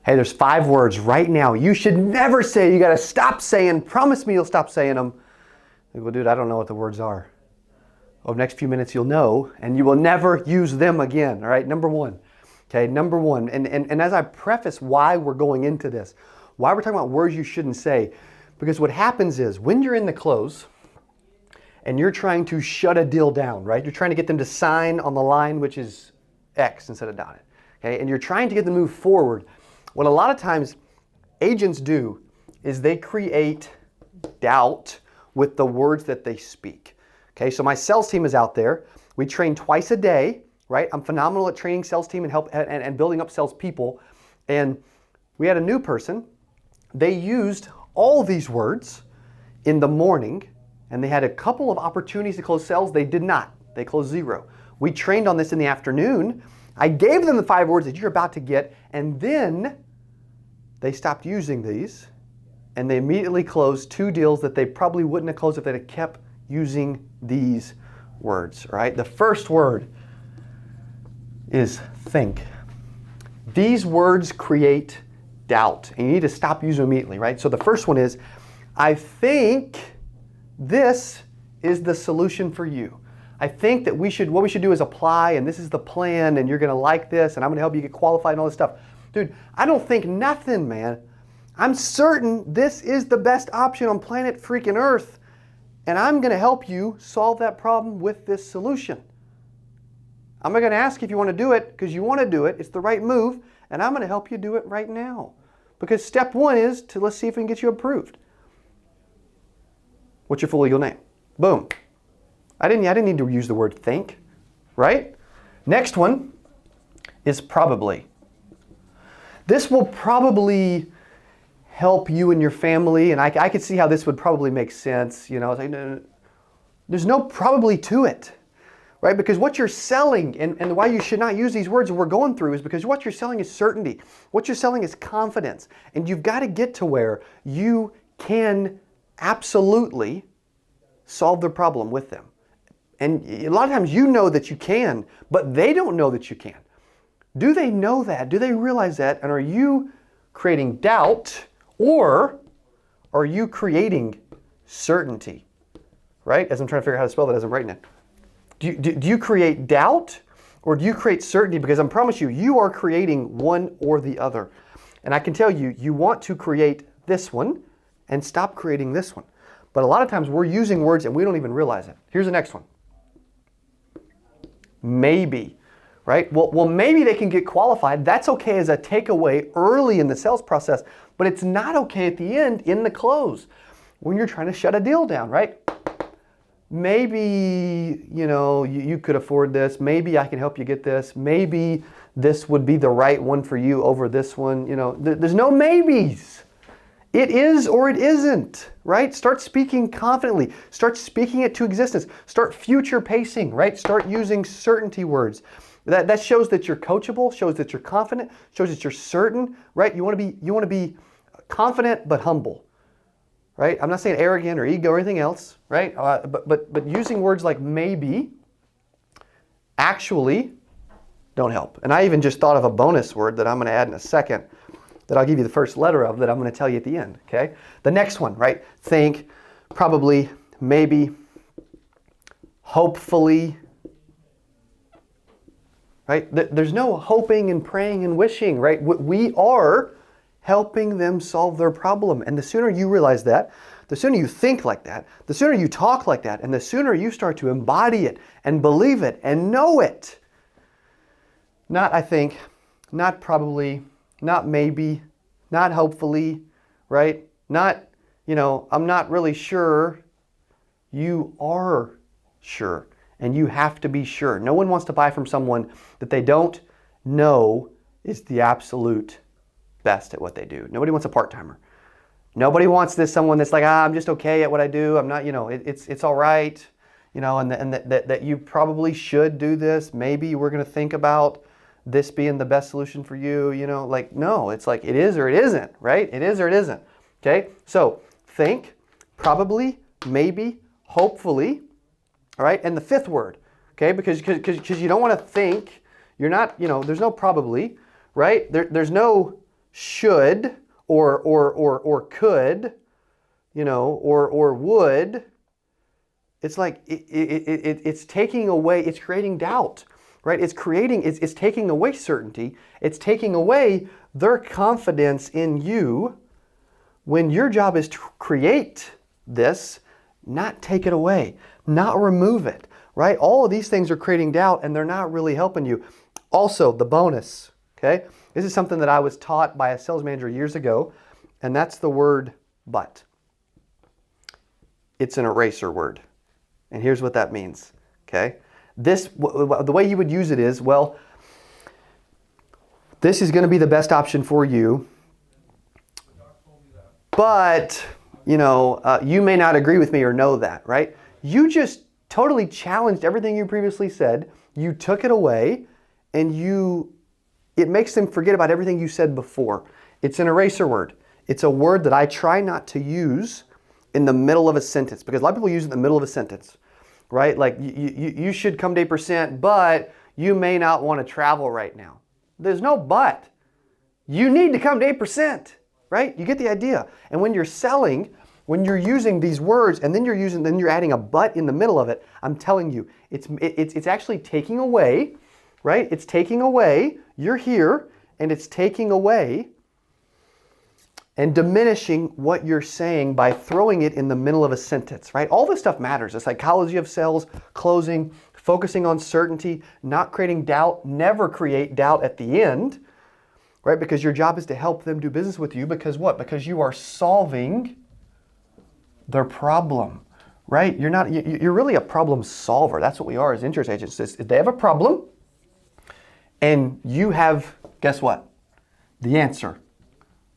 Hey, there's 5 words right now you should never say. You got to stop saying. Promise me you'll stop saying them. I go, dude, I don't know what the words are. Over the next few minutes, you'll know, and you will never use them again. All right, number 1. Okay, number 1. And as I preface why we're going into this, why we're talking about words you shouldn't say, because what happens is when you're in the close and you're trying to shut a deal down, right? You're trying to get them to sign on the line, which is X instead of dotted. Okay, and you're trying to get them to move forward. What a lot of times agents do is they create doubt with the words that they speak. Okay, so my sales team is out there. We train twice a day, right? I'm phenomenal at training sales team and building up sales people. And we had a new person. They used all these words in the morning, and they had a couple of opportunities to close sales. They did not. They closed 0. We trained on this in the afternoon. I gave them the 5 words that you're about to get, and then they stopped using these, and they immediately closed 2 deals that they probably wouldn't have closed if they had kept using these words, right? The first word is think. These words create doubt, and you need to stop using them immediately, right? So the first one is, I think this is the solution for you. I think that what we should do is apply, and this is the plan, and you're going to like this, and I'm going to help you get qualified and all this stuff. Dude, I don't think nothing, man. I'm certain this is the best option on planet freaking Earth, and I'm going to help you solve that problem with this solution. I'm not going to ask if you want to do it because you want to do it. It's the right move, and I'm going to help you do it right now. Because step 1 is to let's see if we can get you approved. What's your full legal name? Boom. I didn't need to use the word think, right? Next one is probably. This will probably help you and your family, and I could see how this would probably make sense. You know, it's like, no, there's no probably to it, right? Because what you're selling, and why you should not use these words that we're going through is because what you're selling is certainty. What you're selling is confidence. And you've got to get to where you can absolutely solve their problem with them. And a lot of times you know that you can, but they don't know that you can. Do they know that? Do they realize that? And are you creating doubt, or are you creating certainty? Right? As I'm trying to figure out how to spell that as I'm writing it. Do you create doubt, or do you create certainty? Because I promise you, you are creating one or the other. And I can tell you, you want to create this one and stop creating this one. But a lot of times we're using words and we don't even realize it. Here's the next one. Maybe, right? Well, maybe they can get qualified. That's okay as a takeaway early in the sales process, but it's not okay at the end in the close when you're trying to shut a deal down, right? Maybe, you could afford this. Maybe I can help you get this. Maybe this would be the right one for you over this one. There's no maybes. It is or it isn't, right? Start speaking confidently. Start speaking it to existence. Start future pacing, right? Start using certainty words. That shows that you're coachable, shows that you're confident, shows that you're certain, right? You want to be confident but humble, right? I'm not saying arrogant or ego or anything else, right? But using words like maybe actually don't help. And I even just thought of a bonus word that I'm going to add in a second that I'll give you the first letter of that I'm going to tell you at the end, okay? The next one, right? Think, probably, maybe, hopefully, right? There's no hoping and praying and wishing, right? We are helping them solve their problem. And the sooner you realize that, the sooner you think like that, the sooner you talk like that, and the sooner you start to embody it and believe it and know it. Not I think, not probably, not maybe, not hopefully, right? Not, I'm not really sure. You are sure, and you have to be sure. No one wants to buy from someone that they don't know is the absolute best at what they do. Nobody wants a part-timer. Nobody wants someone that's like, I'm just okay at what I do. I'm not, it's all right, and that you probably should do this. Maybe we're going to think about this being the best solution for you, no, it's like it is or it isn't, right? It is or it isn't, okay? So think, probably, maybe, hopefully, all right? And the fifth word, okay? Because you don't want to think, you're not, there's no probably, right? There's no should or could, or would, it's like it's taking away, it's creating doubt, right? It's taking away certainty. It's taking away their confidence in you when your job is to create this, not take it away, not remove it, right? All of these things are creating doubt and they're not really helping you. Also, the bonus, okay? This is something that I was taught by a sales manager years ago, and that's the word but. It's an eraser word. And here's what that means, okay? The way you would use it is, well, this is going to be the best option for you, but, you may not agree with me or know that, right? You just totally challenged everything you previously said. You took it away, and it makes them forget about everything you said before. It's an eraser word. It's a word that I try not to use in the middle of a sentence, because a lot of people use it in the middle of a sentence, right? Like, you should come to 8%, but you may not want to travel right now. There's no but. You need to come to 8%, right? You get the idea. And when you're selling, when you're using these words and then you're adding a but in the middle of it, I'm telling you, it's actually taking away, right? It's taking away, you're here, and it's taking away and diminishing what you're saying by throwing it in the middle of a sentence, right? All this stuff matters. The psychology of sales, closing, focusing on certainty, not creating doubt, never create doubt at the end, right? Because your job is to help them do business with you. Because what? Because you are solving their problem, right? You're really a problem solver. That's what we are as insurance agents. They have a problem and you have, guess what? The answer.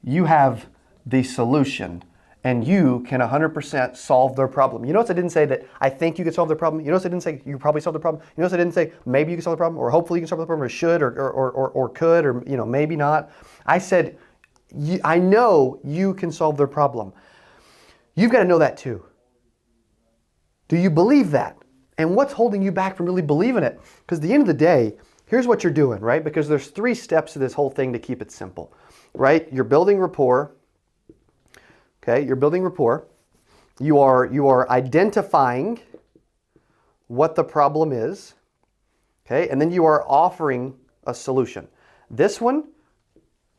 You have the solution, and you can 100% solve their problem. You notice I didn't say that I think you could solve their problem. You notice I didn't say you probably solve the problem. You notice I didn't say maybe you can solve the problem, or hopefully you can solve the problem, or should, or could, or maybe not. I said, I know you can solve their problem. You've got to know that too. Do you believe that? And what's holding you back from really believing it? Because at the end of the day, here's what you're doing, right? Because there's 3 steps to this whole thing to keep it simple. Right? You're building rapport. Okay, you're building rapport. You are identifying what the problem is. Okay, and then you are offering a solution. This one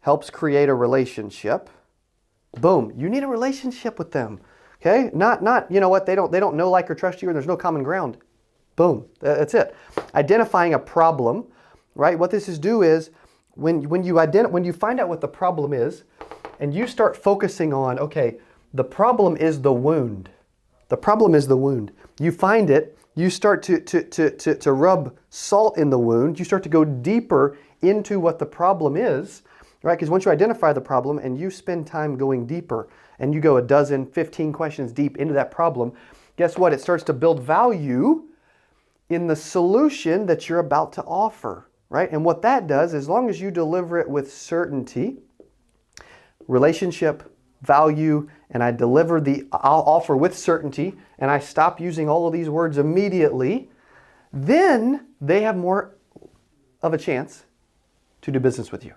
helps create a relationship. Boom, you need a relationship with them. Okay? Not you know what, they don't know, like, or trust you, and there's no common ground. Boom, that's it. Identifying a problem, right? What this is do is when you find out what the problem is, and you start focusing on, okay, the problem is the wound. The problem is the wound. You find it, you start to rub salt in the wound, you start to go deeper into what the problem is, right? Because once you identify the problem and you spend time going deeper, and you go a dozen, 15 questions deep into that problem, guess what? It starts to build value in the solution that you're about to offer. Right? And what that does, as long as you deliver it with certainty, relationship, value, and I'll offer with certainty, and I stop using all of these words immediately, then they have more of a chance to do business with you.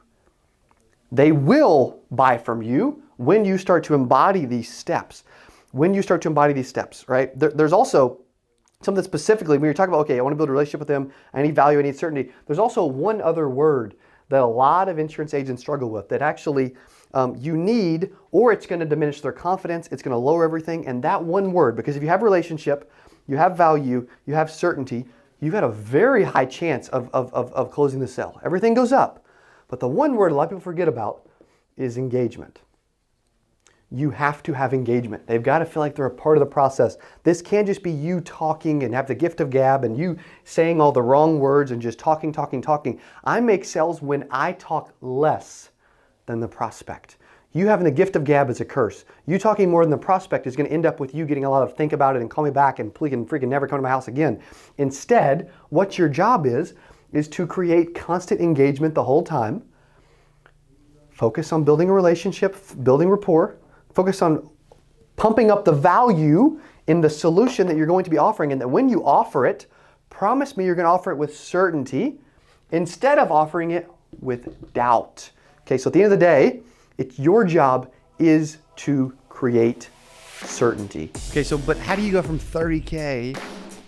They will buy from you when you start to embody these steps. When you start to embody these steps, right? There's also something specifically, when you're talking about, okay, I want to build a relationship with them, I need value, I need certainty. There's also one other word that a lot of insurance agents struggle with that actually you need, or it's going to diminish their confidence, it's going to lower everything. And that one word, because if you have relationship, you have value, you have certainty, you've got a very high chance of closing the sale. Everything goes up. But the one word a lot of people forget about is engagement. You have to have engagement. They've got to feel like they're a part of the process. This can't just be you talking and have the gift of gab and you saying all the wrong words and just talking. I make sales when I talk less than the prospect. You having the gift of gab is a curse. You talking more than the prospect is going to end up with you getting a lot of think about it and call me back and please and freaking never come to my house again. Instead, what your job is to create constant engagement the whole time. Focus on building a relationship, building rapport. Focus on pumping up the value in the solution that you're going to be offering, and that when you offer it, promise me you're going to offer it with certainty instead of offering it with doubt. Okay, so at the end of the day, your job is to create certainty. Okay, so but how do you go from 30K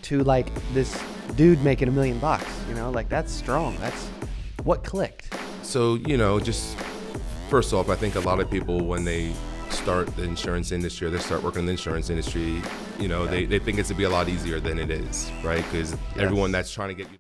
to like this dude making $1 million? You know, like that's strong. That's what clicked. So, just first off, I think a lot of people, when they start the insurance industry or they start working in the insurance industry, they think it's to be a lot easier than it is, right? Because everyone that's trying to get you